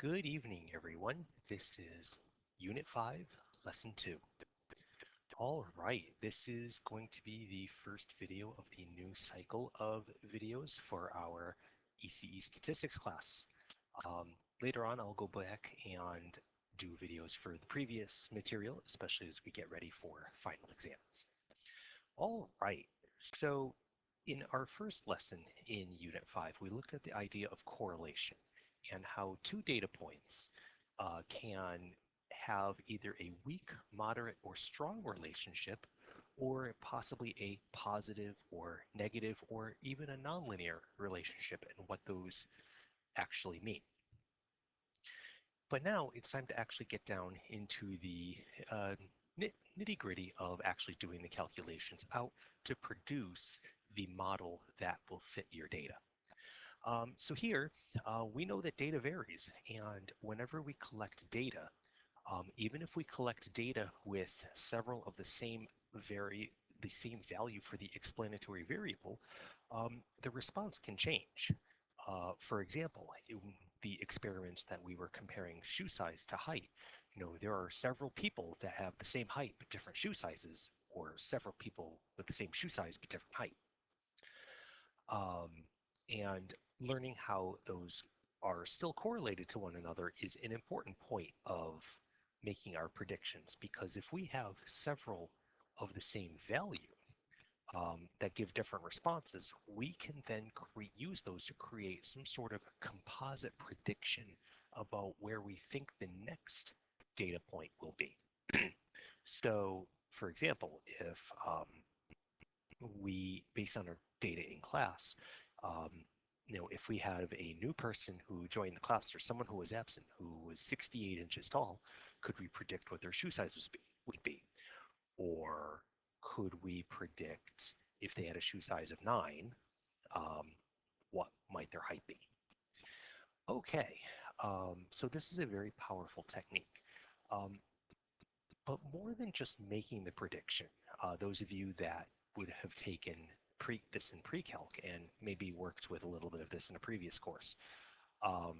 Good evening, everyone. This is Unit 5, Lesson 2. All right, this is going to be the first video of the new cycle of videos for our ECE statistics class. Um, Later on, I'll go back and do videos for the previous material, especially as we get ready for final exams. All right, so in our first lesson in Unit 5, we looked at the idea of correlation and how two data points can have either a weak, moderate, or strong relationship, or possibly a positive or negative, or even a nonlinear relationship, and what those actually mean. But now it's time to actually get down into the nitty gritty of actually doing the calculations out to produce the model that will fit your data. So here, we know that data varies, and whenever we collect data, even if we collect data with several of the same value for the explanatory variable, the response can change. For example, in the experiments that we were comparing shoe size to height, there are several people that have the same height but different shoe sizes, or several people with the same shoe size but different height. Um, and learning how those are still correlated to one another is an important point of making our predictions, because if we have several of the same value that give different responses, we can then use those to create some sort of composite prediction about where we think the next data point will be. So, for example, if based on our data in class, um, if we have a new person who joined the class or someone who was absent who was 68 inches tall, could we predict what their shoe size would be? Or could we predict if they had a shoe size of 9, um, what might their height be? Okay, so this is a very powerful technique. Um, but more than just making the prediction, those of you that would have taken this in pre-calc and maybe worked with a little bit of this in a previous course, um,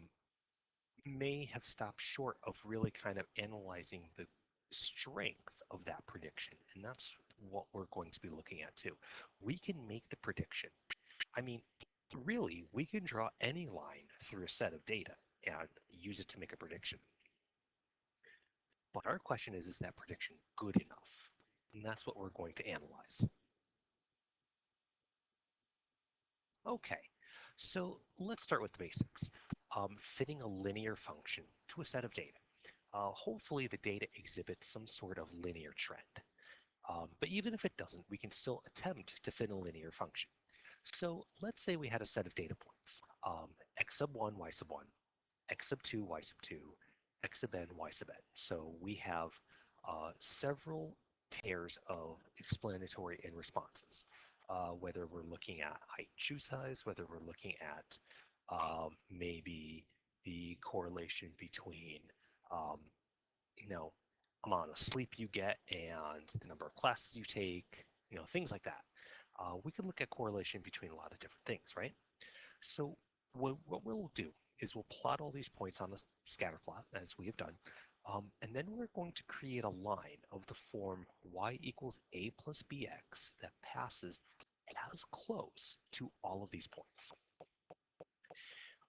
may have stopped short of really kind of analyzing the strength of that prediction. And that's what we're going to be looking at too. We can make the prediction. I mean, really, we can draw any line through a set of data and use it to make a prediction. But our question is that prediction good enough? And that's what we're going to analyze. Okay, so let's start with the basics. Fitting a linear function to a set of data. Hopefully the data exhibits some sort of linear trend. But even if it doesn't, we can still attempt to fit a linear function. So let's say we had a set of data points, x sub 1, y sub 1, x sub 2, y sub 2, x sub n, y sub n. So we have several pairs of explanatory and responses, whether we're looking at height and shoe size, whether we're looking at maybe the correlation between um, amount of sleep you get and the number of classes you take, things like that. We could look at correlation between a lot of different things, right? So what we'll do is we'll plot all these points on a scatter plot, as we have done, and then we're going to create a line of the form y equals a plus bx that passes as close to all of these points.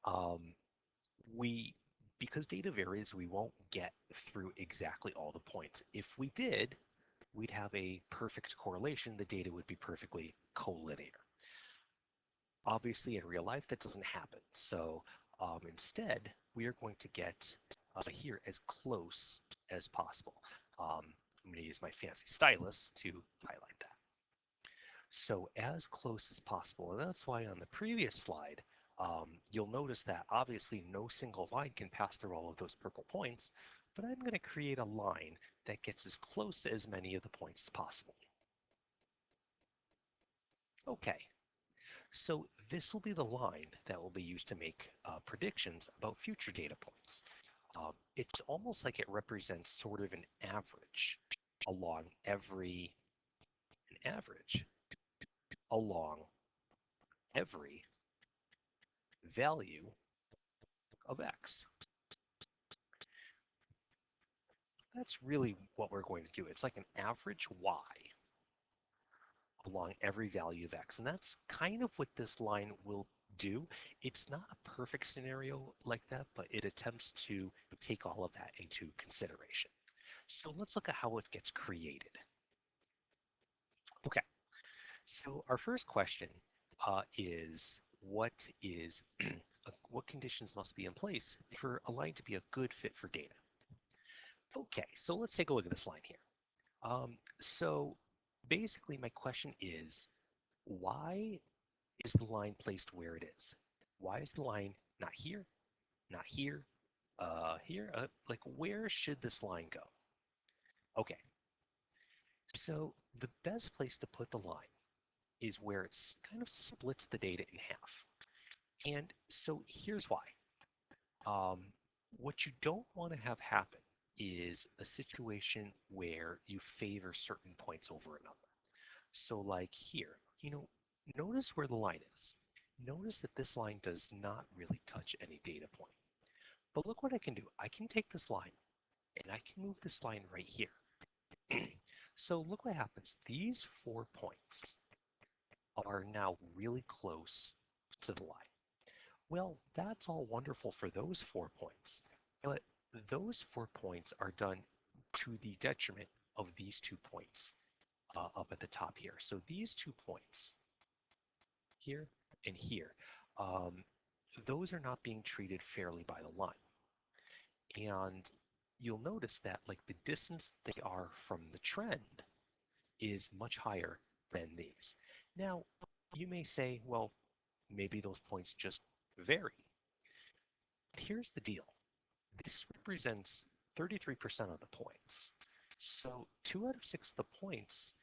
Um, because data varies, we won't get through exactly all the points. If we did, we'd have a perfect correlation. The data would be perfectly collinear. Obviously, in real life, that doesn't happen. So instead, we are going to get here as close as possible. I'm going to use my fancy stylus to highlight that. So as close as possible, and that's why on the previous slide, you'll notice that obviously no single line can pass through all of those purple points, but I'm going to create a line that gets as close to as many of the points as possible. Okay, so this will be the line that will be used to make predictions about future data points. It's almost like it represents sort of an average along an average along every value of x. That's really what we're going to do. It's like an average y along every value of x. And that's kind of what this line will do. It's not a perfect scenario like that, but it attempts to take all of that into consideration. So let's look at how it gets created. Okay, so our first question is what conditions must be in place for a line to be a good fit for data? Okay, so let's take a look at this line here. So basically my question is, why is the line placed where it is? Why is the line not here, not here, here? Like where should this line go? Okay, so the best place to put the line is where it kind of splits the data in half. And so here's why. Um, what you don't want to have happen is a situation where you favor certain points over another. So like here, notice where the line is. Notice that this line does not really touch any data point. But look what I can do. I can take this line and I can move this line right here. So look what happens. These 4 points are now really close to the line. Well, that's all wonderful for those 4 points, but those 4 points are done to the detriment of these 2 points up at the top here. So these 2 points here and here, um, those are not being treated fairly by the line. And you'll notice that like the distance they are from the trend is much higher than these. Now, you may say, well, maybe those points just vary. Here's the deal. This represents 33% of the points. So 2 out of 6 of the points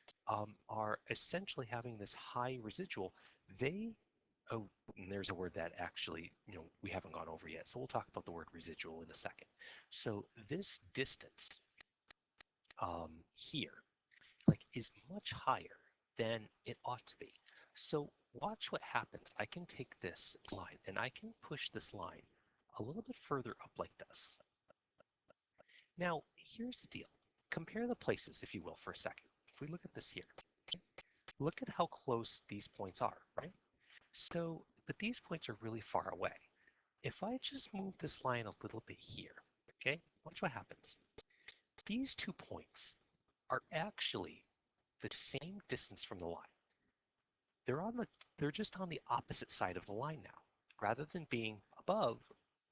are essentially having this high residual. They, oh, and there's a word that actually, we haven't gone over yet. So we'll talk about the word residual in a second. So this distance here, like, is much higher than it ought to be. So watch what happens. I can take this line and I can push this line a little bit further up like this. Now, here's the deal. Compare the places, if you will, for a second. If we look at this here, look at how close these points are, right? So, but these points are really far away. If I just move this line a little bit here, okay, watch what happens. These 2 points are actually the same distance from the line. They're just on the opposite side of the line now. Rather than being above,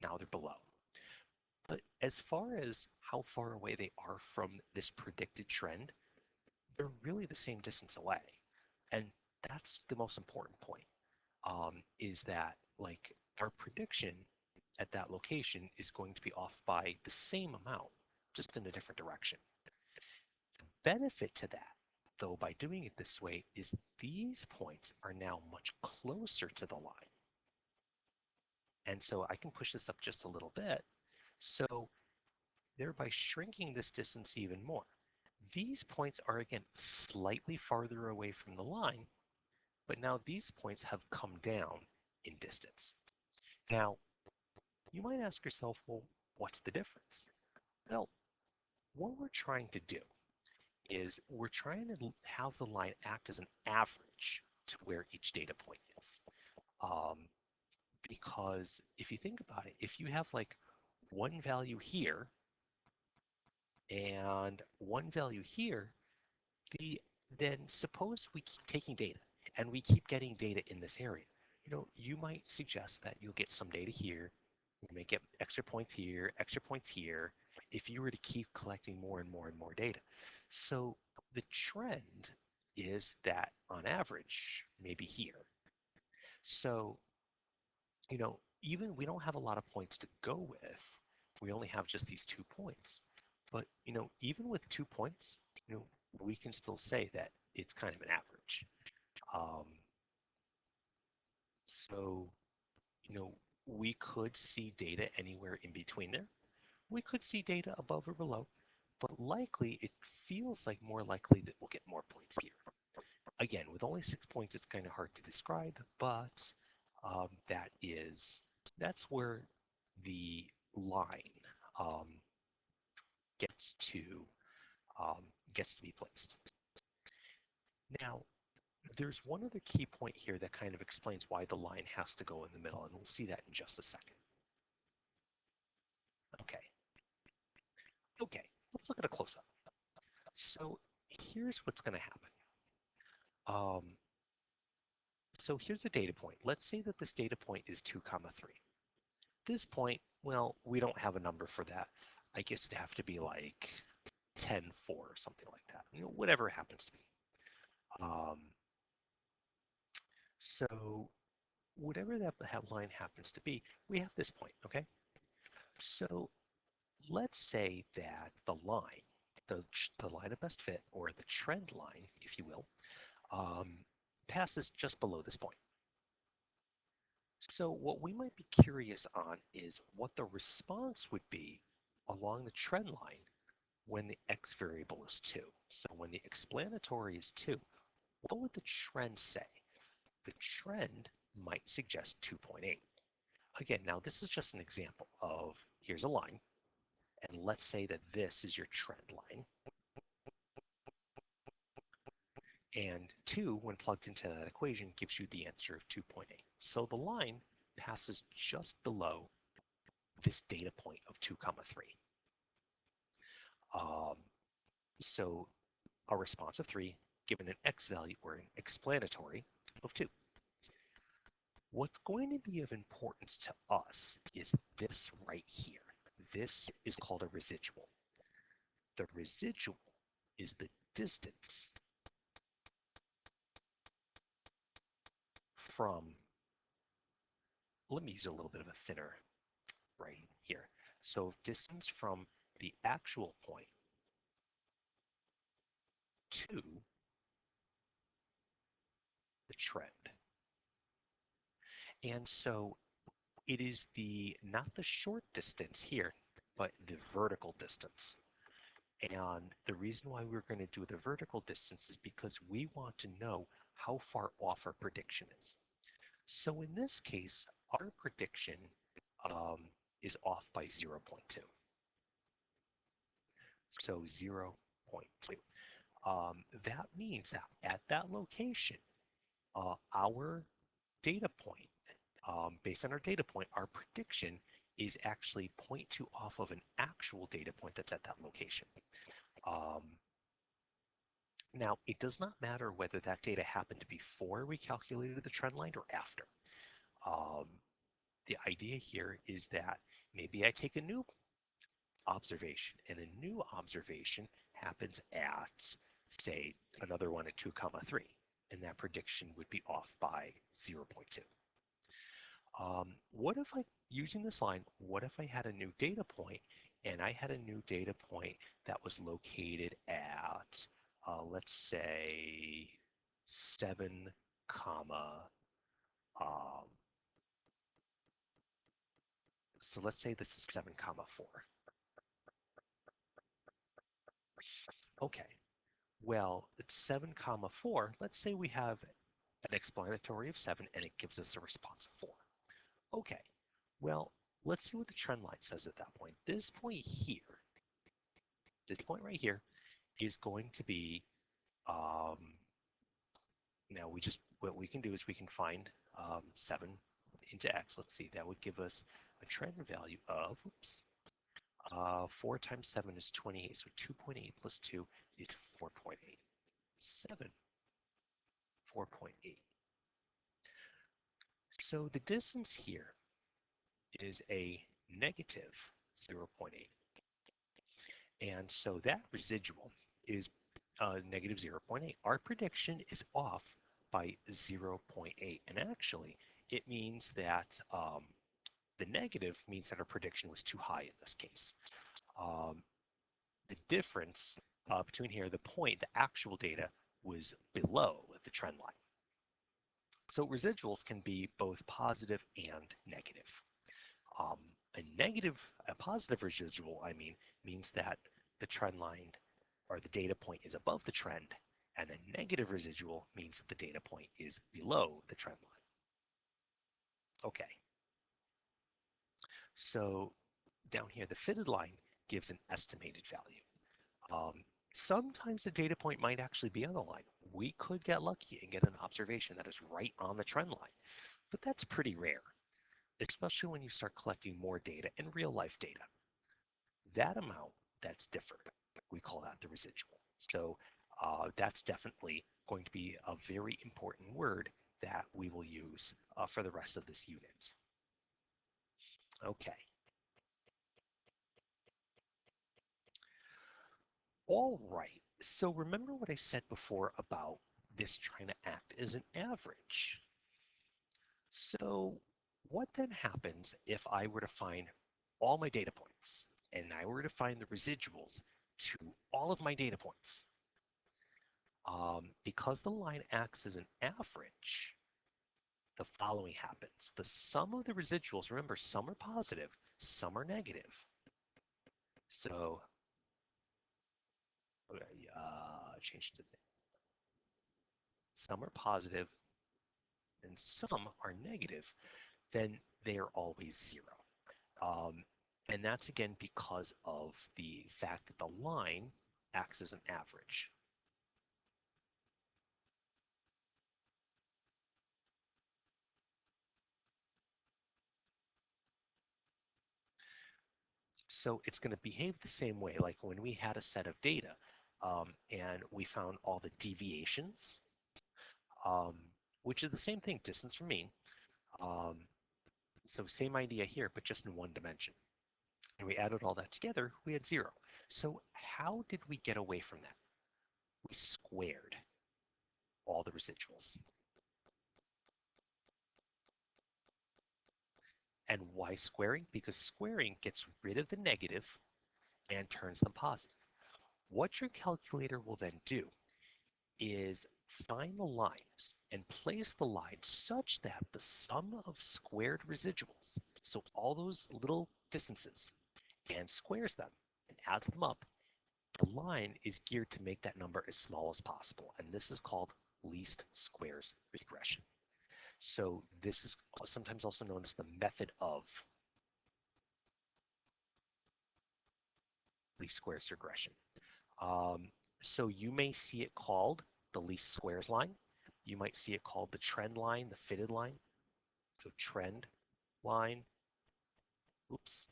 now they're below. But as far as how far away they are from this predicted trend, they're really the same distance away. And that's the most important point, is that like our prediction at that location is going to be off by the same amount, just in a different direction. The benefit to that, though, by doing it this way, is these points are now much closer to the line. And so I can push this up just a little bit. So thereby shrinking this distance even more. These points are again slightly farther away from the line, but now these points have come down in distance. Now, you might ask yourself, well, what's the difference? Well, what we're trying to do is we're trying to have the line act as an average to where each data point is. Um, because if you think about it, if you have like one value here and one value here, then suppose we keep taking data and we keep getting data in this area. You might suggest that you'll get some data here, you may get extra points here, extra points here, if you were to keep collecting more and more and more data. So the trend is that on average, maybe here. So, even we don't have a lot of points to go with. We only have just these 2 points. But, even with 2 points, we can still say that it's kind of an average. Um, so, we could see data anywhere in between there. We could see data above or below, but likely it feels like more likely that we'll get more points here. Again, with only 6 points, it's kind of hard to describe, but that's where the line um, gets to um, gets to be placed. Now, there's one other key point here that kind of explains why the line has to go in the middle, and we'll see that in just a second. Okay, okay, let's look at a close-up. So here's what's going to happen. Um, so here's a data point. Let's say that this data point is 2 comma 3. This point, well, we don't have a number for that. I guess it'd have to be like 10, 4 or something like that. Whatever it happens to be. So whatever that line happens to be, we have this point, okay? So let's say that the line, the line of best fit, or the trend line, if you will, um, passes just below this point. So what we might be curious on is what the response would be along the trend line when the x variable is 2. So when the explanatory is 2, what would the trend say? The trend might suggest 2.8. Again, now this is just an example of, here's a line, and let's say that this is your trend line. And 2, when plugged into that equation, gives you the answer of 2.8. So the line passes just below this data point of 2 comma 3. So a response of 3 given an x value or an explanatory of 2. What's going to be of importance to us is this right here. This is called a residual. The residual is the distance from, let me use a little bit of a thinner writing here. So distance from the actual point to the trend. And so it is not the short distance here, but the vertical distance. And the reason why we're going to do the vertical distance is because we want to know how far off our prediction is. So in this case, our prediction is off by 0.2. So 0.2. That means that at that location, our data point, based on our data point, our prediction is actually 0.2 off of an actual data point that's at that location. Now, it does not matter whether that data happened before we calculated the trend line or after. The idea here is that maybe I take a new observation, and a new observation happens at, say, another one at 2 comma 3, and that prediction would be off by 0.2. What if using this line, what if I had a new data point, and I had a new data point that was located at, let's say, 7 comma, um, so let's say this is 7 comma 4. Okay, well, it's 7 comma 4. Let's say we have an explanatory of 7 and it gives us a response of 4. Okay, well, let's see what the trend line says at that point. This point here, this point right here, is going to be, now what we can do is we can find 7 into x. Let's see, that would give us a trend value of, 4 times 7 is 28, so 2.8 plus 2 is 4.8. 7, 4.8. So the distance here is a negative 0.8. And so that residual is negative 0.8. Our prediction is off by 0.8. And actually, it means that the negative means that our prediction was too high in this case. The difference between here, the point, the actual data, was below the trend line. So residuals can be both positive and negative. Um, a positive residual, means that the trend line or the data point is above the trend, and a negative residual means that the data point is below the trend line. Okay. So down here, the fitted line gives an estimated value. Sometimes the data point might actually be on the line. We could get lucky and get an observation that is right on the trend line, but that's pretty rare, especially when you start collecting more data and real life data. That amount that's different, we call that the residual. So that's definitely going to be a very important word that we will use for the rest of this unit. Okay. All right. So remember what I said before about this trying to act as an average. So what then happens if I were to find all my data points and I were to find the residuals to all of my data points? Because the line acts as an average, the following happens. The sum of the residuals, remember, some are positive, some are negative. So change to some are positive and some are negative, then they are always zero. Um, and that's again because of the fact that the line acts as an average. So it's going to behave the same way, like when we had a set of data and we found all the deviations, um, which is the same thing, distance from mean. Um, so same idea here, but just in one dimension. And we added all that together, we had zero. So how did we get away from that? We squared all the residuals. And why squaring? Because squaring gets rid of the negative and turns them positive. What your calculator will then do is find the lines and place the lines such that the sum of squared residuals, so all those little distances, and squares them and adds them up, the line is geared to make that number as small as possible. And this is called least squares regression. So this is sometimes also known as the method of least squares regression. Um, so you may see it called the least squares line. You might see it called the trend line, the fitted line. So trend line. Oops,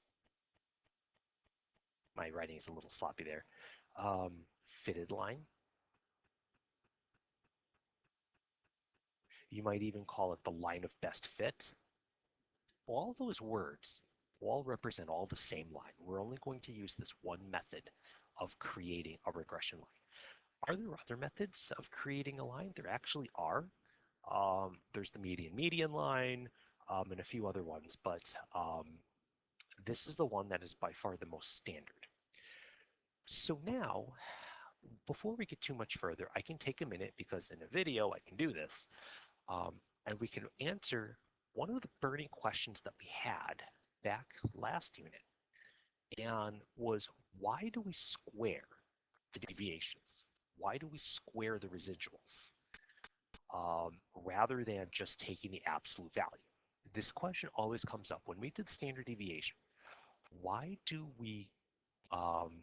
my writing is a little sloppy there. Fitted line. You might even call it the line of best fit. All those words all represent all the same line. We're only going to use this one method of creating a regression line. Are there other methods of creating a line? There actually are. There's the median line and a few other ones, but this is the one that is by far the most standard. So now, before we get too much further, I can take a minute because in a video I can do this, um, and we can answer one of the burning questions that we had back last unit, and was why do we square the deviations? Why do we square the residuals rather than just taking the absolute value? This question always comes up when we did standard deviation. Why do we um,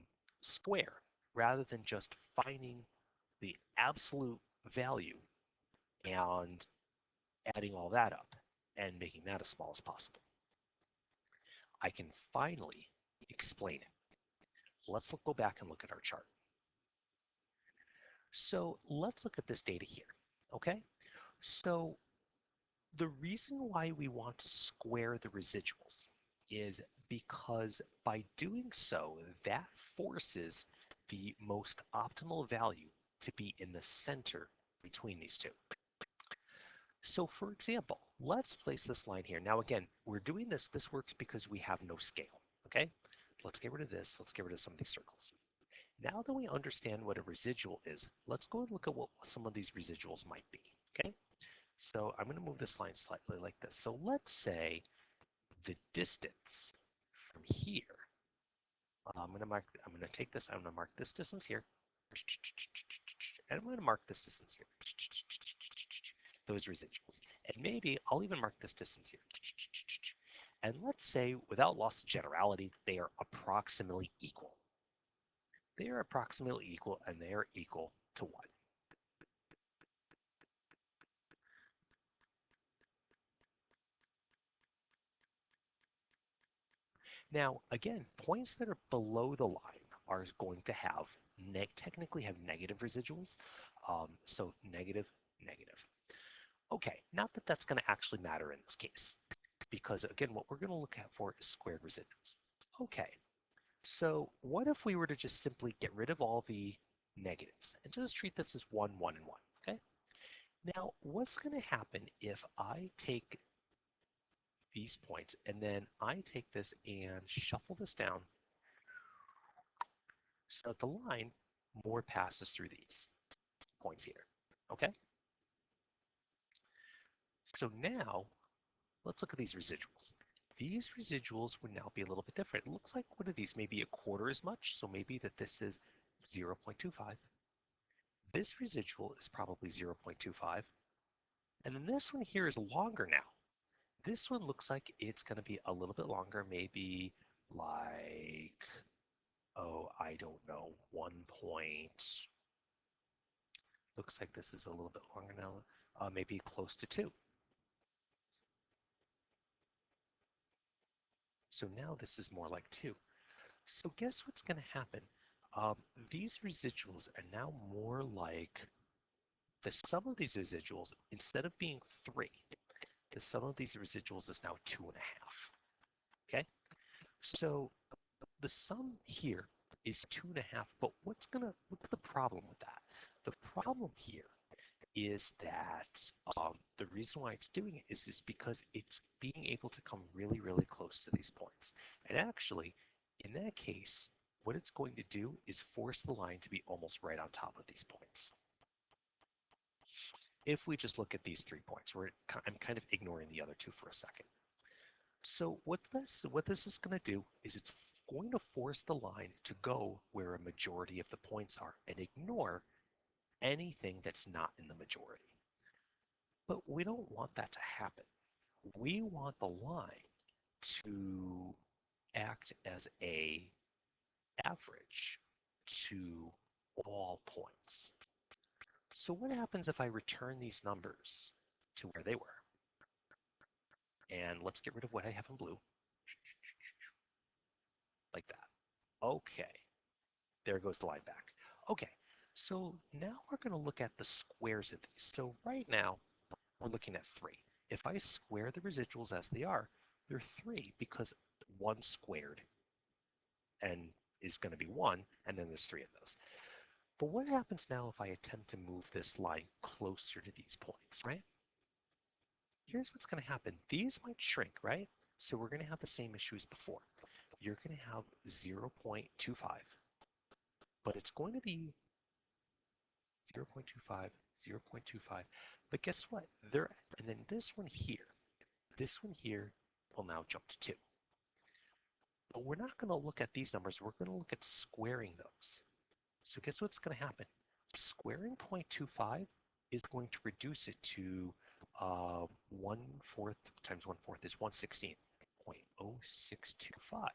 square rather than just finding the absolute value and adding all that up and making that as small as possible? I can finally explain it. Let's go back and look at our chart. So let's look at this data here, okay? So the reason why we want to square the residuals is because by doing so, that forces the most optimal value to be in the center between these two. So for example, let's place this line here. Now again, we're doing this, this works because we have no scale, okay? Let's get rid of this, let's get rid of some of these circles. Now that we understand what a residual is, let's go and look at what some of these residuals might be, okay? So I'm going to move this line slightly like this. So let's say the distance from here, I'm going to take this, I'm going to mark this distance here, and I'm going to mark this distance here, those residuals. And maybe I'll even mark this distance here. And let's say, without loss of generality, they are approximately equal. They are approximately equal, and they are equal to 1. Now, again, points that are below the line are going to have technically have negative residuals. So negative, negative. Okay, not that that's going to actually matter in this case, because again, what we're going to look at for is squared residuals. Okay, so what if we were to just simply get rid of all the negatives and just treat this as 1, 1, and 1, okay? Now, what's going to happen if I take these points and then I take this and shuffle this down so that the line more passes through these points here, okay? So now, let's look at these residuals. These residuals would now be a little bit different. It looks like one of these may be a quarter as much, so maybe that this is 0.25. This residual is probably 0.25. And then this one here is longer now. This one looks like it's going to be a little bit longer, maybe like, oh, I don't know, 1 point. Looks like this is a little bit longer now, maybe close to 2. So now this is more like 2. So guess what's going to happen? These residuals are now more like the sum of these residuals, instead of being 3, the sum of these residuals is now 2.5. Okay? So the sum here is 2.5, but what's the problem with that? The problem here is that the reason why it's doing it is because it's being able to come really, really close to these points. And actually, in that case, what it's going to do is force the line to be almost right on top of these points. If we just look at these 3 points, I'm kind of ignoring the other 2 for a second. So what this is going to do is it's going to force the line to go where a majority of the points are and ignore anything that's not in the majority. But we don't want that to happen. We want the line to act as a average to all points. So what happens if I return these numbers to where they were? And let's get rid of what I have in blue, like that. Okay, there goes the line back. Okay, so now we're going to look at the squares of these. So right now, we're looking at 3. If I square the residuals as they are, they're 3 because 1 squared and is going to be 1, and then there's 3 of those. But what happens now if I attempt to move this line closer to these points, right? Here's what's going to happen. These might shrink, right? So we're going to have the same issue as before. You're going to have 0.25, but it's going to be 0.25, 0.25. But guess what? And then this one here will now jump to 2. But we're not going to look at these numbers. We're going to look at squaring those. So guess what's going to happen? Squaring 0.25 is going to reduce it to 1/4 times 1/4 is 1/16, 0.0625.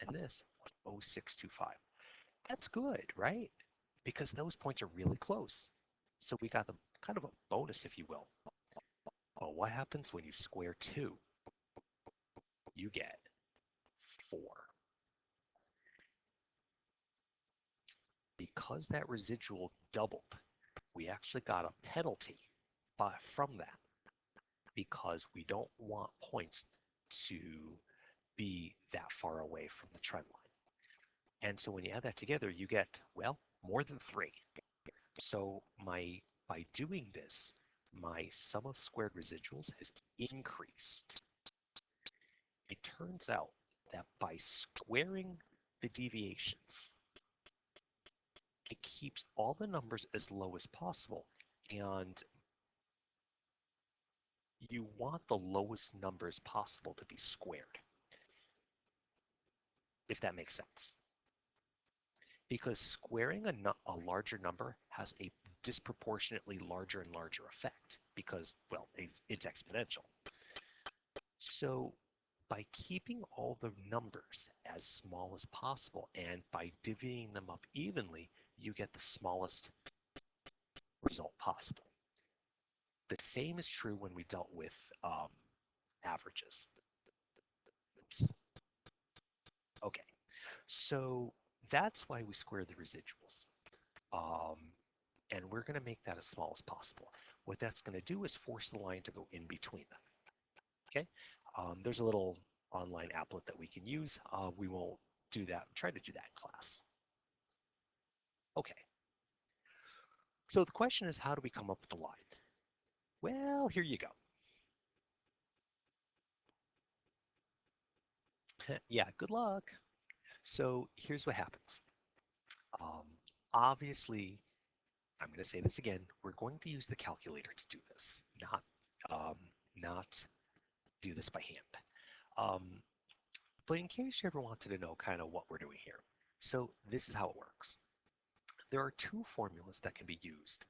And this, 0.0625. That's good, right? Because those points are really close. So we got the kind of a bonus, if you will. Well, what happens when you square 2? You get 4. Because that residual doubled, we actually got a penalty from that because we don't want points to be that far away from the trend line. And so when you add that together, you get, well, more than 3. So by doing this, my sum of squared residuals has increased. It turns out that by squaring the deviations, it keeps all the numbers as low as possible. And you want the lowest numbers possible to be squared, if that makes sense. Because squaring a larger number has a disproportionately larger and larger effect because, well, it's exponential. So by keeping all the numbers as small as possible and by divvying them up evenly, you get the smallest result possible. The same is true when we dealt with averages. Oops. Okay, so that's why we square the residuals. Um, and we're going to make that as small as possible. What that's going to do is force the line to go in between them. Okay, there's a little online applet that we can use. We won't do that, try to do that in class. Okay, so the question is, how do we come up with the line? Well, here you go. Yeah, good luck. So here's what happens. Um, Obviously, I'm going to say this again. We're going to use the calculator to do this, um, not do this by hand. Um, but in case you ever wanted to know kind of what we're doing here, so this is how it works. There are two formulas that can be used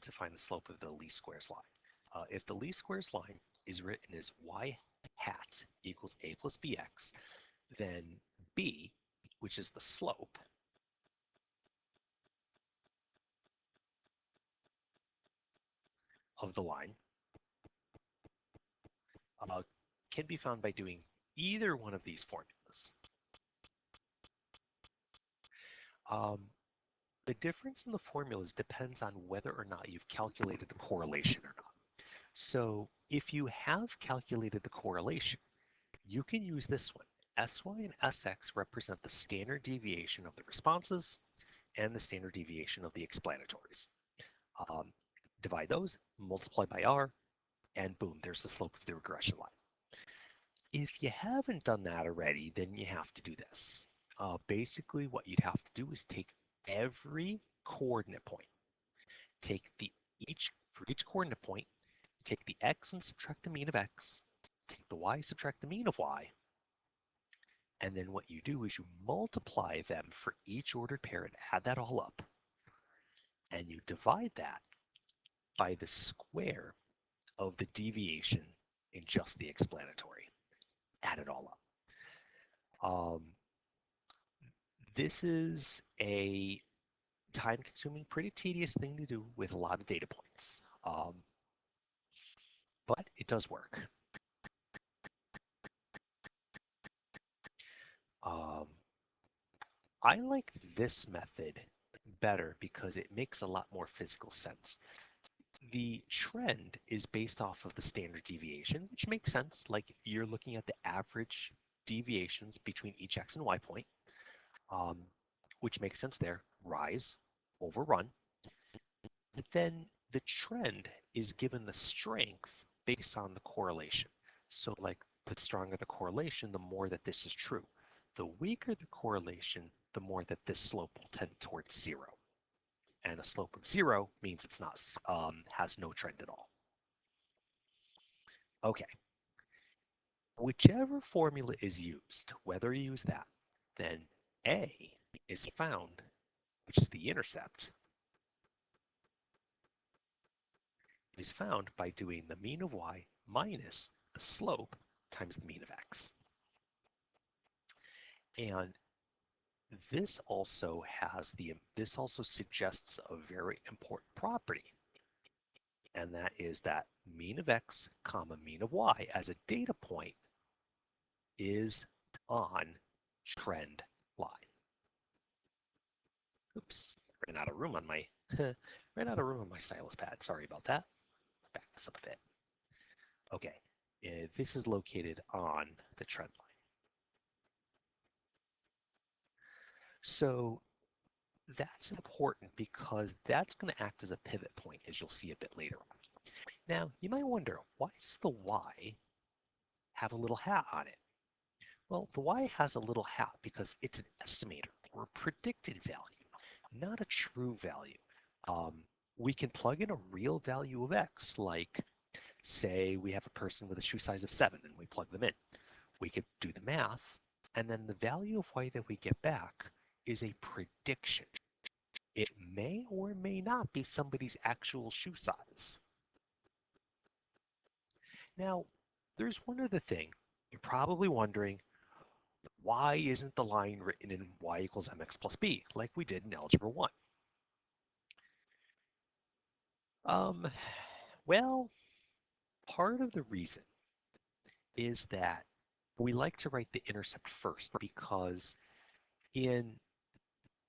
to find the slope of the least squares line. If the least squares line is written as y hat equals a plus bx, then b, which is the slope, of the line, uh, can be found by doing either one of these formulas. Um, the difference in the formulas depends on whether or not you've calculated the correlation or not. So if you have calculated the correlation, you can use this one. Sy and Sx represent the standard deviation of the responses and the standard deviation of the explanatories. Um, Divide those, multiply by r, and boom, there's the slope of the regression line. If you haven't done that already, then you have to do this. Basically, what you'd have to do is take every coordinate point, take the for each coordinate point, take the x and subtract the mean of x, take the y, subtract the mean of y, and then what you do is you multiply them for each ordered pair and add that all up, and you divide that by the square of the deviation in just the explanatory. Add it all up. This is a time-consuming, pretty tedious thing to do with a lot of data points, but it does work. Um, I like this method better because it makes a lot more physical sense. The trend is based off of the standard deviation, which makes sense. Like you're looking at the average deviations between each x and y point, um, which makes sense there. Rise over run. But then the trend is given the strength based on the correlation. So like the stronger the correlation, the more that this is true. The weaker the correlation, the more that this slope will tend towards zero. And a slope of zero means it's not has no trend at all. Okay, whichever formula is used, whether you use that, then A is found, which is the intercept, is found by doing the mean of y minus the slope times the mean of x. And this also suggests a very important property, and that is that mean of x comma mean of y as a data point is on trend line. Oops, ran out of room on my stylus pad. Sorry about that. Let's back this up a bit. Okay, this is located on the trend line. So that's important because that's going to act as a pivot point, as you'll see a bit later on. Now, you might wonder, why does the y have a little hat on it? Well, the y has a little hat because it's an estimator or a predicted value, not a true value. We can plug in a real value of x, like say we have a person with a shoe size of 7 and we plug them in. We could do the math, and then the value of y that we get back is a prediction. It may or may not be somebody's actual shoe size. Now, there's one other thing You're probably wondering, why isn't the line written in y equals mx plus b like we did in Algebra 1? Um, well, part of the reason is that we like to write the intercept first because in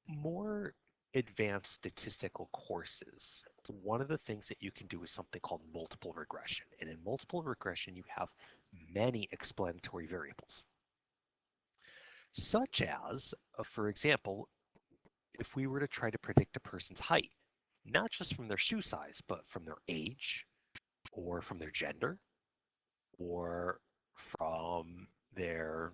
more advanced statistical courses, one of the things that you can do is something called multiple regression. And in multiple regression, you have many explanatory variables, such as, for example, if we were to try to predict a person's height, not just from their shoe size, but from their age or from their gender or from their,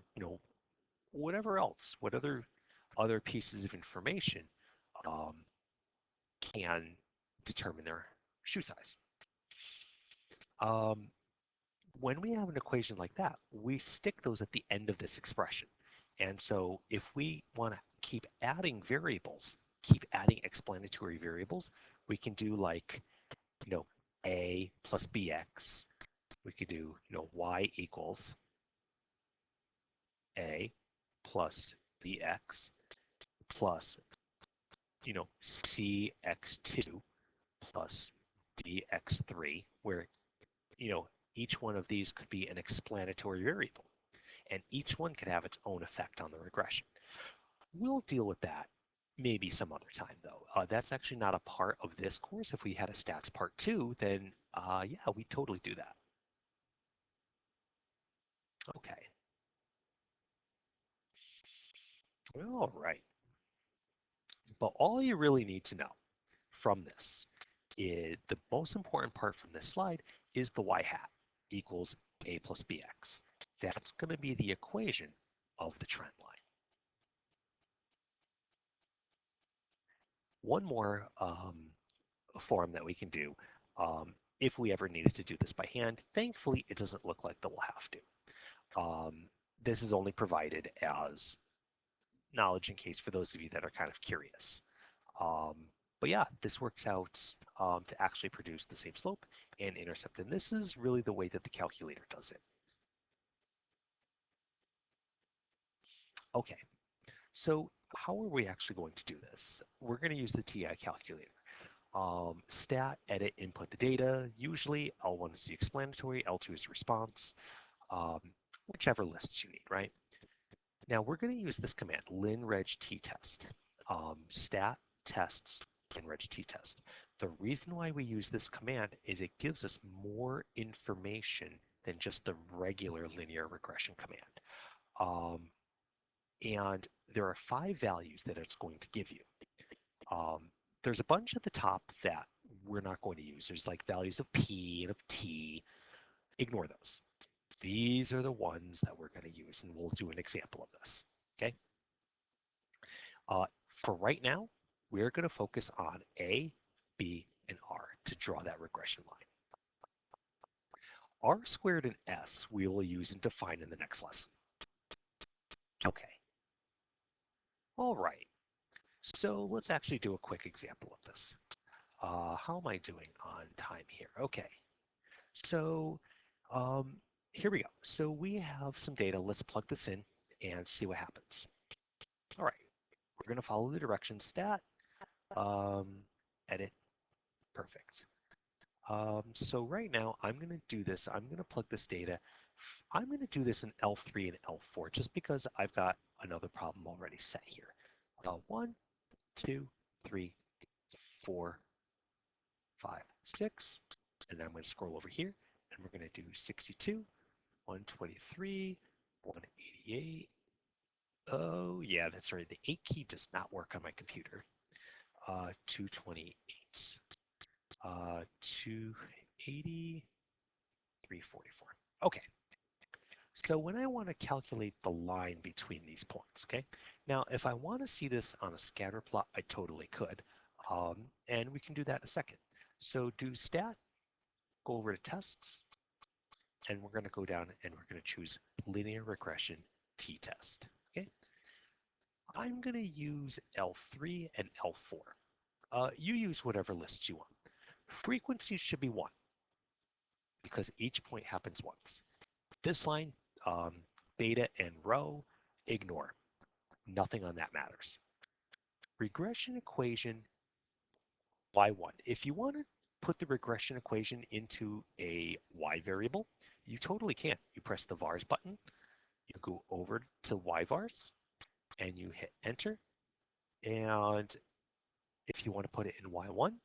whatever else, what other pieces of information um, can determine their shoe size. Um, when we have an equation like that, we stick those at the end of this expression. And so if we want to keep adding variables, keep adding explanatory variables, we can do like, you know, a plus bx. We could do, y equals a plus bx plus, cx2 plus dx3, where, you know, each one of these could be an explanatory variable, and each one could have its own effect on the regression. We'll deal with that maybe some other time, though. That's actually not a part of this course. If we had a stats part 2, then yeah, we totally do that. Okay. All right. But all you really need to know from this is the most important part from this slide is the y hat equals a plus bx. That's going to be the equation of the trend line. One more form that we can do if we ever needed to do this by hand. Thankfully, it doesn't look like that we'll have to. This is only provided as knowledge in case for those of you that are kind of curious. Um, but yeah, this works out to actually produce the same slope and intercept. And this is really the way that the calculator does it. Okay, so how are we actually going to do this? We're going to use the TI calculator. Stat, edit, input the data. Usually L1 is the explanatory, L2 is the response, um, whichever lists you need, right? Now we're going to use this command, linreg t-test. Stat, tests, linreg t-test. The reason why we use this command is it gives us more information than just the regular linear regression command. And there are 5 values that it's going to give you. There's a bunch at the top that we're not going to use. There's like values of P and of T. Ignore those. These are the ones that we're going to use, and we'll do an example of this. Okay. For right now, we're going to focus on A, B, and R to draw that regression line. R squared and S we will use and define in the next lesson. Okay. All right. So let's actually do a quick example of this. How am I doing on time here? Okay. So here we go. So we have some data. Let's plug this in and see what happens. All right. We're going to follow the directions stat. Edit. Perfect. So right now I'm going to do this. I'm going to plug this data. I'm going to do this in L3 and L4 just because I've got another problem already set here. 1, 2, 3, 4, 5, 6. And then I'm going to scroll over here and we're going to do 62, 123, 188. Oh, yeah, that's right. The 8 key does not work on my computer. 228, 280, 344. Okay. So when I want to calculate the line between these points, okay? Now, if I want to see this on a scatter plot, I totally could. And we can do that in a second. So do stat, go over to tests, and we're going to go down and we're going to choose linear regression t-test, okay? I'm going to use L3 and L4. You use whatever lists you want. Frequency should be 1 because each point happens once. This line, Beta and rho, ignore. Nothing on that matters. Regression equation y1. If you want to put the regression equation into a y variable, you totally can. You press the vars button, you go over to yvars, and you hit enter. And if you want to put it in y1,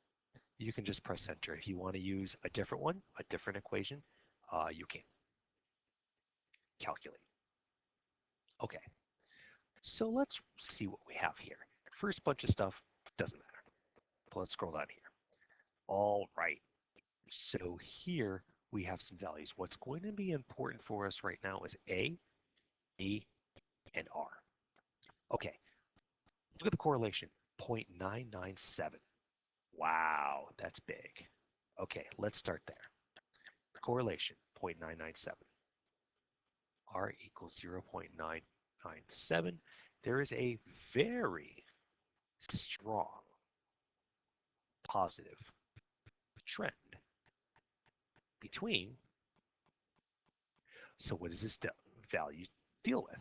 you can just press enter. If you want to use a different one, a different equation, you can. Calculate. Okay, so let's see what we have here. First bunch of stuff doesn't matter. So let's scroll down here. All right, so here we have some values. What's going to be important for us right now is A, B, and R. Okay, look at the correlation, 0.997. Wow, that's big. Okay, let's start there. Correlation, 0.997. R equals 0.997. There is a very strong positive trend between. So what does this value deal with?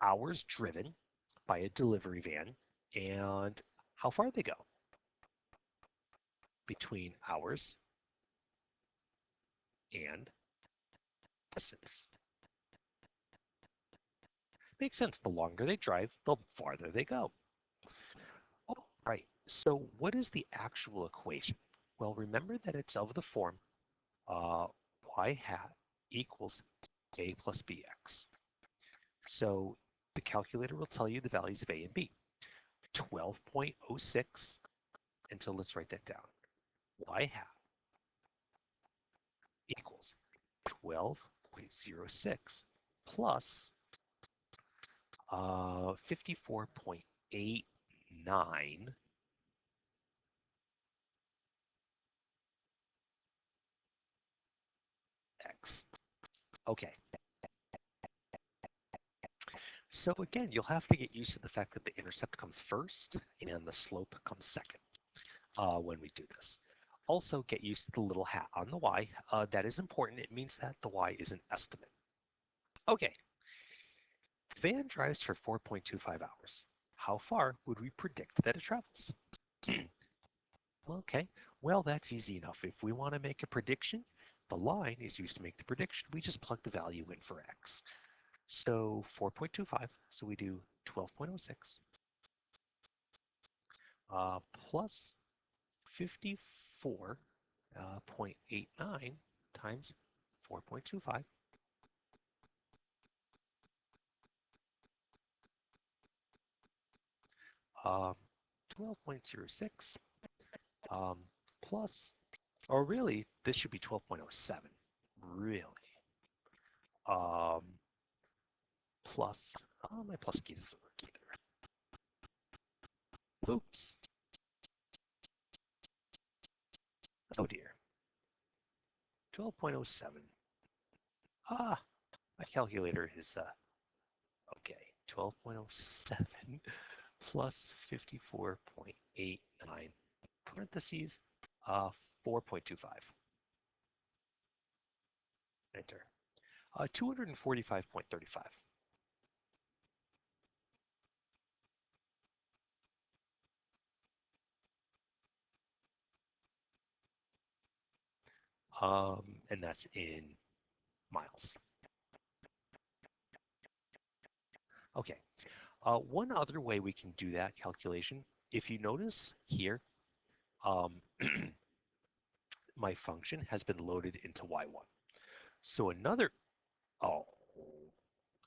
Hours driven by a delivery van and how far they go between hours and distance. Makes sense. The longer they drive, the farther they go. All right. So what is the actual equation? Well, remember that it's of the form uh, y hat equals a plus bx. So the calculator will tell you the values of a and b. 12.06, and so let's write that down. Y hat equals 12.06 plus 54.89 x. Okay, so again, you'll have to get used to the fact that the intercept comes first and the slope comes second when we do this. Also get used to the little hat on the y. That is important. It means that the y is an estimate. Okay, van drives for 4.25 hours. How far would we predict that it travels? Okay, well, that's easy enough. If we want to make a prediction, the line is used to make the prediction. We just plug the value in for x. So 4.25, so we do 12.06 plus 54.89 times 4.25. 12.06 plus, or really, this should be 12.07, really. Um, plus, my plus key doesn't work either. Oops. Oh dear. 12.07. Ah, my calculator is, okay, 12.07 plus 54.89 parentheses, 4.25. Enter. 245.35. And that's in miles. Okay. One other way we can do that calculation, if you notice here, my function has been loaded into y1. So another, oh,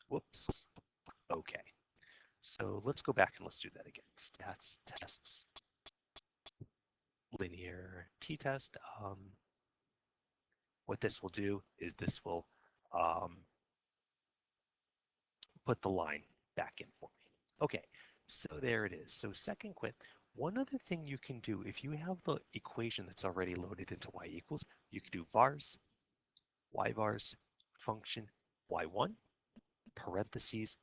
whoops. Okay. So let's go back and let's do that again. Stats, tests, linear t-test. What this will do is this will put the line back in for me. Okay, so there it is. So second quit, one other thing you can do, if you have the equation that's already loaded into y equals, you can do vars, y vars, function y1, parentheses,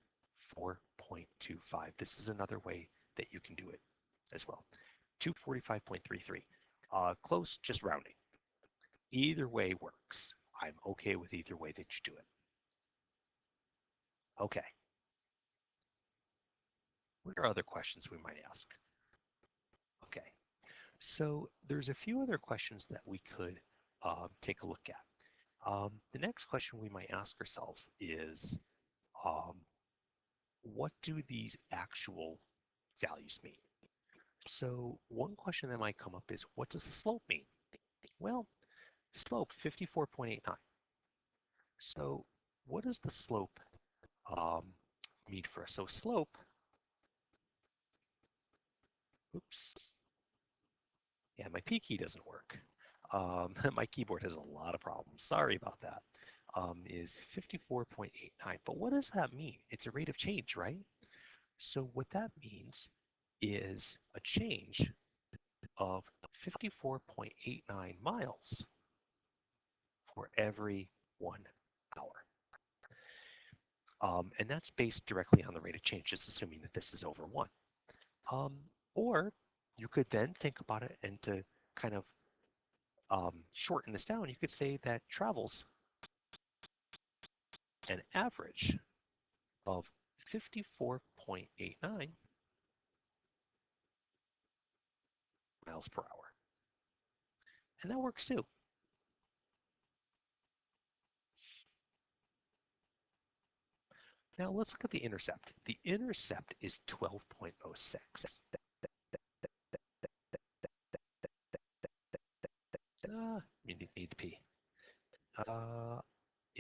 4.25. This is another way that you can do it as well. 245.33. Close, just rounding. Either way works. I'm okay with either way that you do it. Okay. What are other questions we might ask? Okay. So there's a few other questions that we could take a look at. The next question we might ask ourselves is, um, what do these actual values mean? So one question that might come up is, what does the slope mean? Well, slope 54.89. So what does the slope um, mean for us? So slope, oops, yeah, my P key doesn't work. My keyboard has a lot of problems. Sorry about that. Is 54.89. But what does that mean? It's a rate of change, right? So what that means is a change of 54.89 miles for every 1 hour. And that's based directly on the rate of change, just assuming that this is over 1. Um, or you could then think about it and to kind of shorten this down, you could say that travels an average of 54.89 miles per hour. And that works too. Now let's look at the intercept. The intercept is 12.06. You need to pee.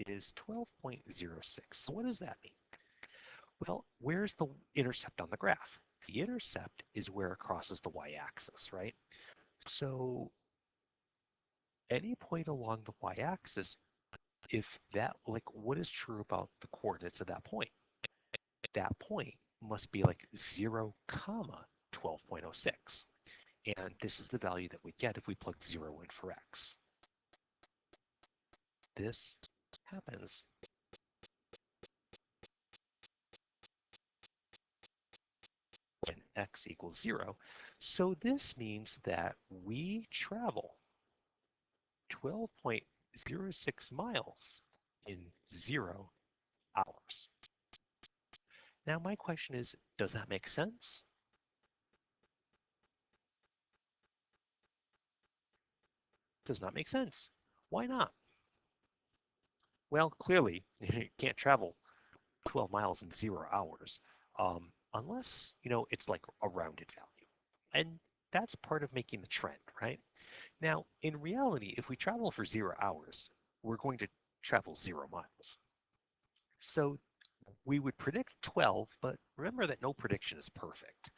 Is 12.06. So what does that mean? Well, where's the intercept on the graph? The intercept is where it crosses the y-axis, right? So any point along the y-axis, if that, like, what is true about the coordinates of that point? That point must be like 0, comma 12.06. And this is the value that we get if we plug 0 in for x. This happens when x equals 0. So this means that we travel 12.06 miles in 0 hours. Now my question is, does that make sense? Does not make sense. Why not? Well, clearly, you can't travel 12 miles in 0 hours unless, it's like a rounded value. And that's part of making the trend, right? Now, in reality, if we travel for 0 hours, we're going to travel 0 miles. So we would predict 12, but remember that no prediction is perfect.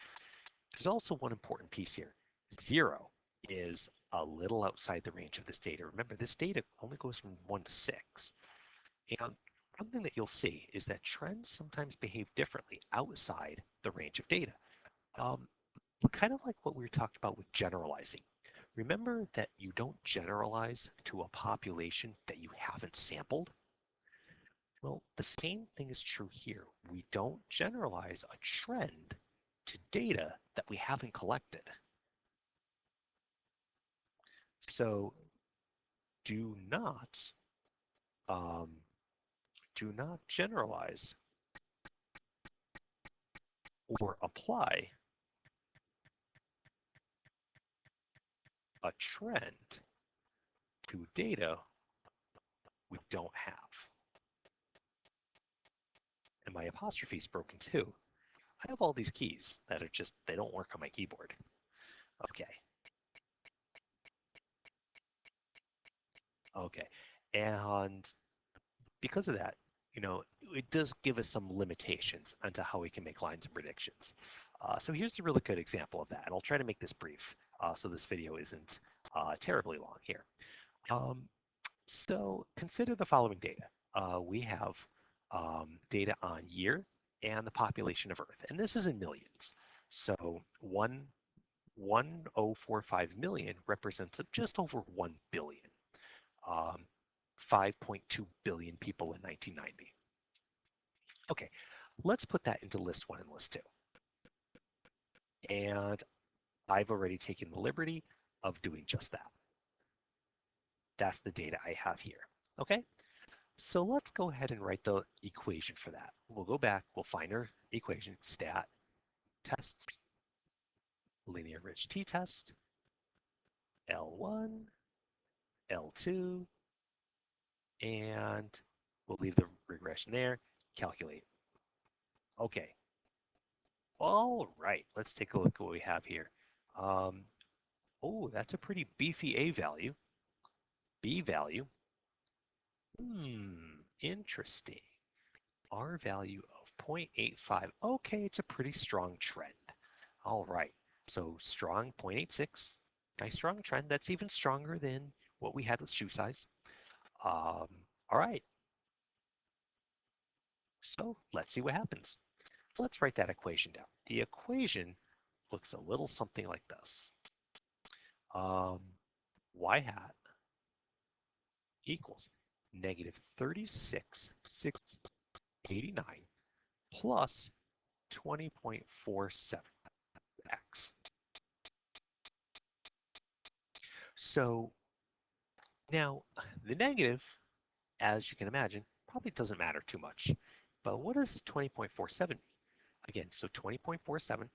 There's also one important piece here. 0 is a little outside the range of this data. Remember, this data only goes from 1 to 6. And one thing that you'll see is that trends sometimes behave differently outside the range of data. Um, Kind of like what we talked about with generalizing. Remember that you don't generalize to a population that you haven't sampled? Well, the same thing is true here. We don't generalize a trend to data that we haven't collected. So do not um, do not generalize or apply a trend to data we don't have. And my apostrophe is broken too. I have all these keys that are just, they don't work on my keyboard. Okay, okay. And because of that, it does give us some limitations onto how we can make lines and predictions. So here's a really good example of that, and I'll try to make this brief so this video isn't terribly long here. So consider the following data. We have data on year and the population of Earth, and this is in millions. So 1.1045 million represents just over 1 billion. 5.2 billion people in 1990. Okay, let's put that into list 1 and list 2. And I've already taken the liberty of doing just that. That's the data I have here. Okay, so let's go ahead and write the equation for that. We'll go back, we'll find our equation, stat tests, linear ridge t-test, L1, L2, and we'll leave the regression there, calculate. Okay, all right, let's take a look at what we have here. Um, oh, that's a pretty beefy A value. B value, interesting. R value of 0.85. Okay, it's a pretty strong trend. All right, so strong 0.86. Nice strong trend. That's even stronger than what we had with shoe size. All right, so let's see what happens. So let's write that equation down. The equation looks a little something like this. Um, y hat equals negative 36,689 plus 20.47x. So now the negative, as you can imagine, probably doesn't matter too much. But what does 20.47 mean? Again, so 20.47,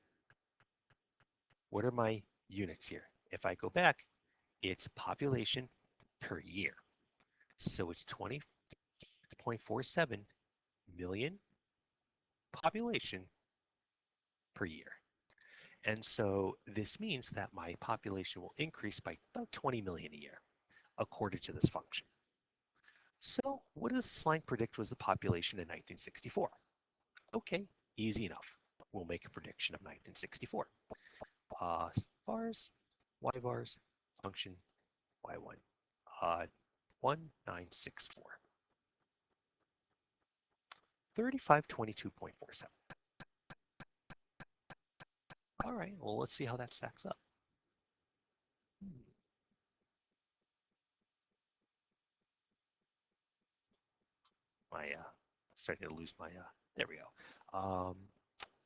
what are my units here? If I go back, it's population per year. So it's 20.47 million population per year. And so this means that my population will increase by about 20 million a year, according to this function. So what does this line predict was the population in 1964? Okay, easy enough. We'll make a prediction of 1964. Bars, y bars, function y1, 1964. 3522.47. All right, well, let's see how that stacks up. My starting to lose my there we go.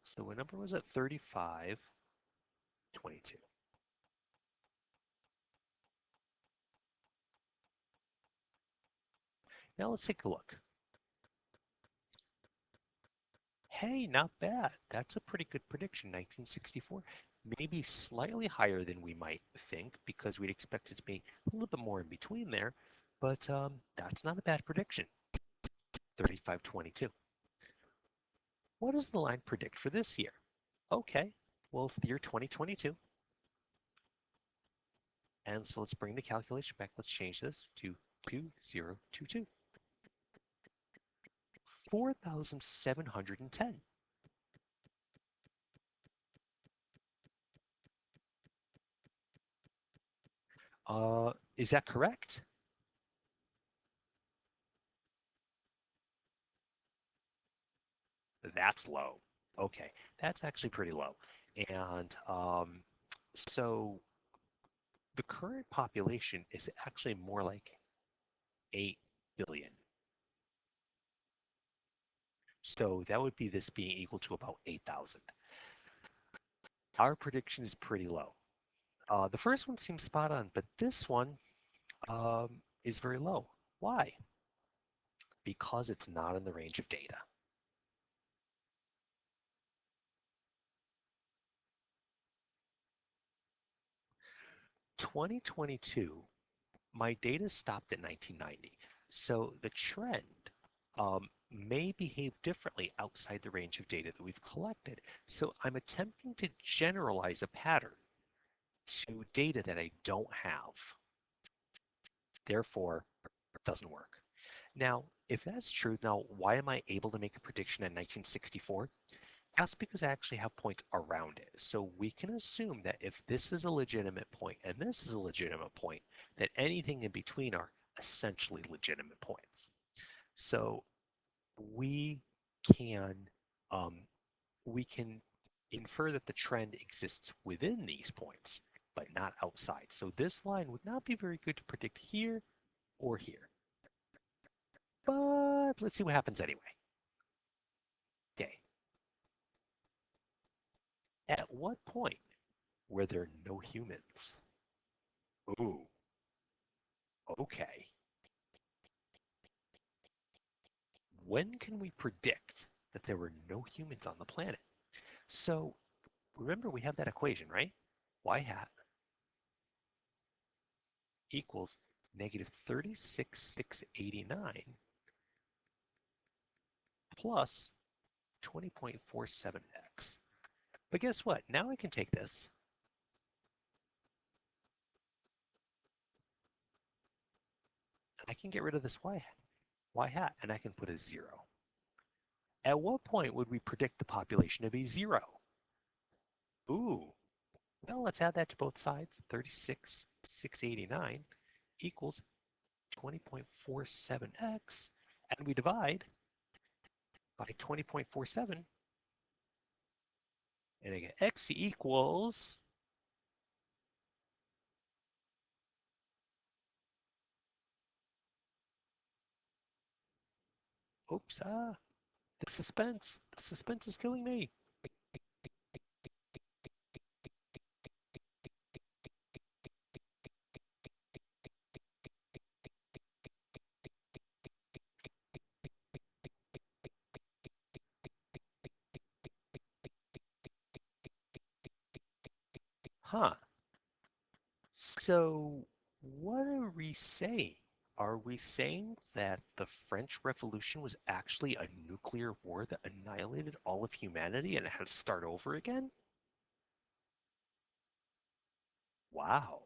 So what number was it? 3522. Now let's take a look. Hey, not bad. That's a pretty good prediction. 1964, maybe slightly higher than we might think because we'd expect it to be a little bit more in between there, but that's not a bad prediction. 3522. What does the line predict for this year? Okay, well, it's the year 2022. And so let's bring the calculation back. Let's change this to 2022. 4,710. Is that correct? That's low. Okay, that's actually pretty low. And so the current population is actually more like 8 billion. So that would be this being equal to about 8,000. Our prediction is pretty low. The first one seems spot on, but this one is very low. Why? Because it's not in the range of data. 2022, my data stopped at 1990. So the trend may behave differently outside the range of data that we've collected. So I'm attempting to generalize a pattern to data that I don't have. Therefore, it doesn't work. Now, if that's true, now why am I able to make a prediction in 1964? That's because I actually have points around it. So we can assume that if this is a legitimate point and this is a legitimate point, that anything in between are essentially legitimate points. So we can um, we can infer that the trend exists within these points, but not outside. So this line would not be very good to predict here or here. But let's see what happens anyway. Okay. At what point were there no humans? Ooh, okay. when can we predict that there were no humans on the planet? So remember we have that equation, right? Y hat equals negative 36,689 plus 20.47x. But guess what? Now I can take this, and I can get rid of this y hat, and I can put a 0. At what point would we predict the population to be 0? Ooh, well, let's add that to both sides. 36,689 equals 20.47x, and we divide by 20.47, and I get x equals, oops, the suspense is killing me. Huh, so what are we saying? Are we saying that the French Revolution was actually a nuclear war that annihilated all of humanity and it had to start over again? Wow.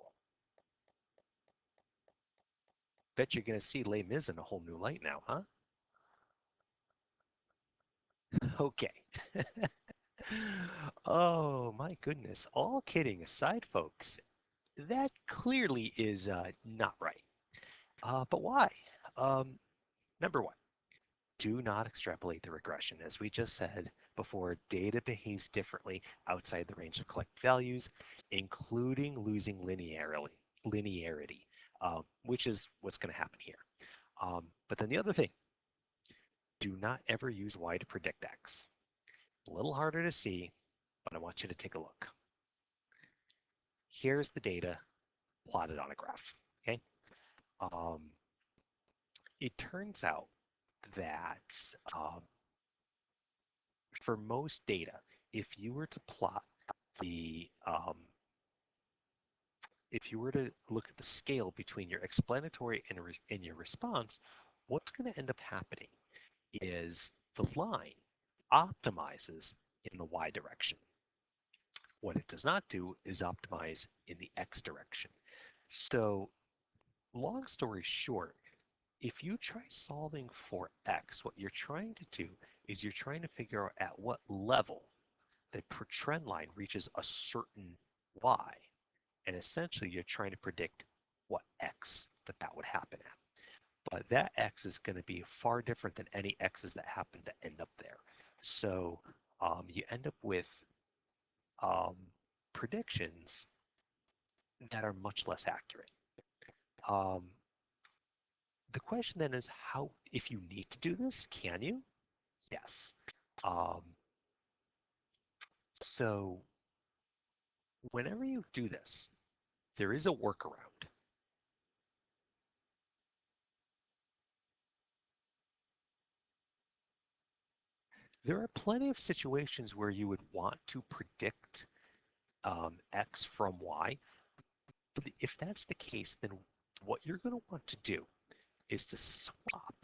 Bet you're going to see Les Mis in a whole new light now, huh? Okay. Oh my goodness. All kidding aside, folks, that clearly is not right. But why? Um, Number one, do not extrapolate the regression. As we just said before, data behaves differently outside the range of collected values, including losing linearity, which is what's going to happen here. But then the other thing, do not ever use y to predict x. A little harder to see, but I want you to take a look. Here's the data plotted on a graph. Okay. Um, it turns out that for most data, if you were to plot the if you were to look at the scale between your explanatory and your response, what's going to end up happening is the line optimizes in the y direction. What it does not do is optimize in the x direction. So long story short, if you try solving for x, what you're trying to do is you're trying to figure out at what level the trend line reaches a certain y. And essentially, you're trying to predict what x that would happen at. But that x is going to be far different than any x's that happen to end up there. So you end up with um, predictions that are much less accurate. Um, the question then is how, if you need to do this, can you? Yes. Um, so whenever you do this, there is a workaround. There are plenty of situations where you would want to predict x from y. But if that's the case, then what you're going to want to do is to swap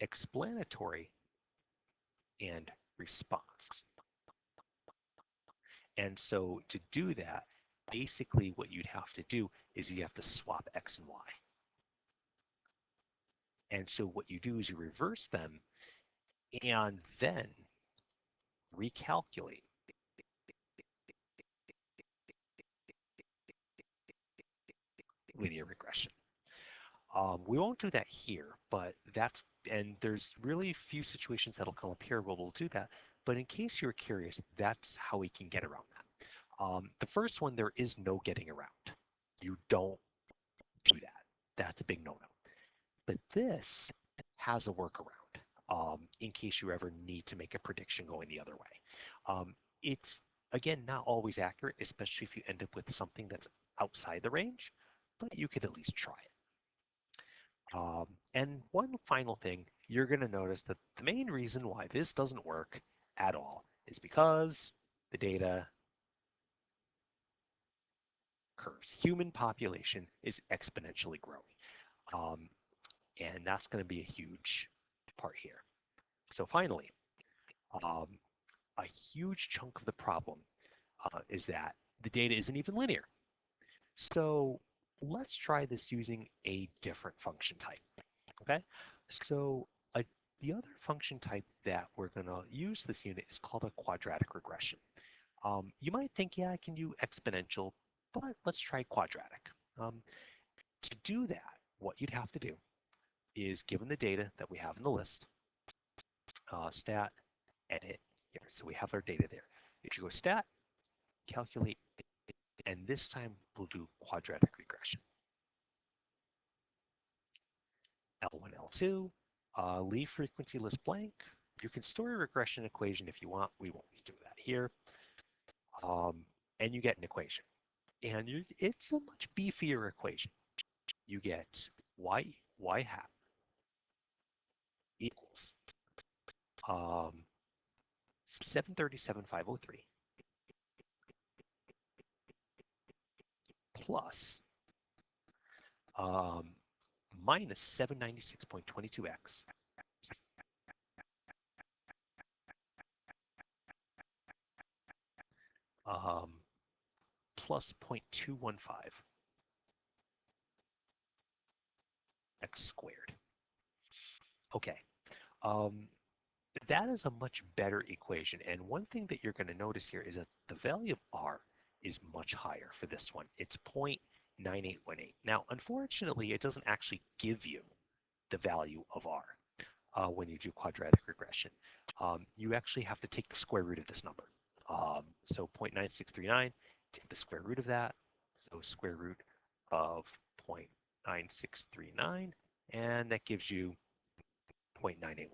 explanatory and response. And so to do that, basically what you'd have to do is you have to swap x and y. And so what you do is you reverse them and then recalculate linear regression. We won't do that here, but and there's really few situations that'll come up here where we'll do that. But in case you're curious, that's how we can get around that. The first one, there is no getting around. You don't do that. That's a big no-no. But this has a workaround in case you ever need to make a prediction going the other way. It's, again, not always accurate, especially if you end up with something that's outside the range, but you could at least try it. And one final thing, you're going to notice that the main reason why this doesn't work at all is because the data curves. Human population is exponentially growing. Um, and that's going to be a huge part here. So finally, um, a huge chunk of the problem is that the data isn't even linear. So let's try this using a different function type, okay? So a, the other function type that we're going to use this unit is called a quadratic regression. You might think, yeah, I can do exponential, but let's try quadratic. Um, to do that, what you'd have to do is given the data that we have in the list, stat, edit, here. So we have our data there. If you go stat, calculate, and this time we'll do quadratic regression. L1, L2, leave frequency list blank. You can store a regression equation if you want. We won't do that here. And you get an equation. And it's a much beefier equation. You get y hat equals 737,503 plus um, minus 796.22x um, plus 0.215 x squared. Okay, um, that is a much better equation. And one thing that you're going to notice here is that the value of r is much higher for this one. It's 0.9818. Now, unfortunately, it doesn't actually give you the value of r when you do quadratic regression. You actually have to take the square root of this number. So 0.9639, take the square root of that. So square root of 0.9639, and that gives you 0.9818.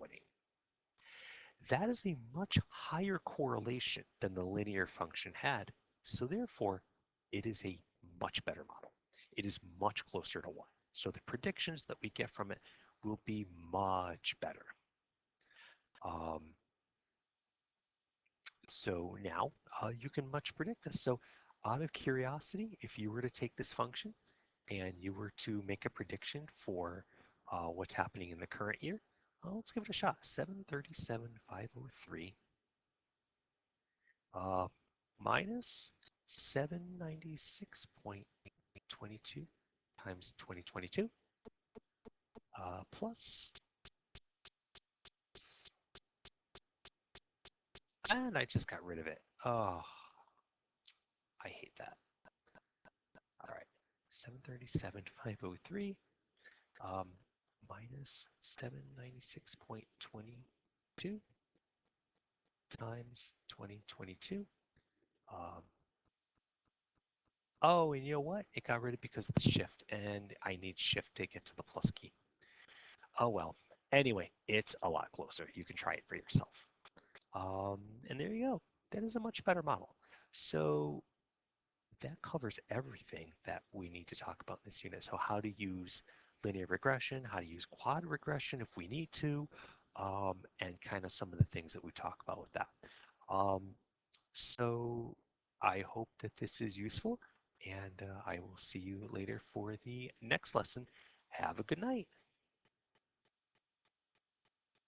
That is a much higher correlation than the linear function had, so therefore it is a much better model. It is much closer to 1. So the predictions that we get from it will be much better. Um, so now you can much predict this. So out of curiosity, if you were to take this function and you were to make a prediction for what's happening in the current year, let's give it a shot. 737,503 minus 796.22 times 2022 plus, and I just got rid of it. Oh, I hate that. All right, 737,503 um, minus 796.22 times 2022. Um, oh, and you know what? It got rid of because of the shift, and I need shift to get to the plus key. Oh well. Anyway, it's a lot closer. You can try it for yourself. Um, and there you go. That is a much better model. So that covers everything that we need to talk about in this unit. So how to use linear regression, how to use quad regression if we need to, and kind of some of the things that we talk about with that. Um, so I hope that this is useful, and I will see you later for the next lesson. Have a good night.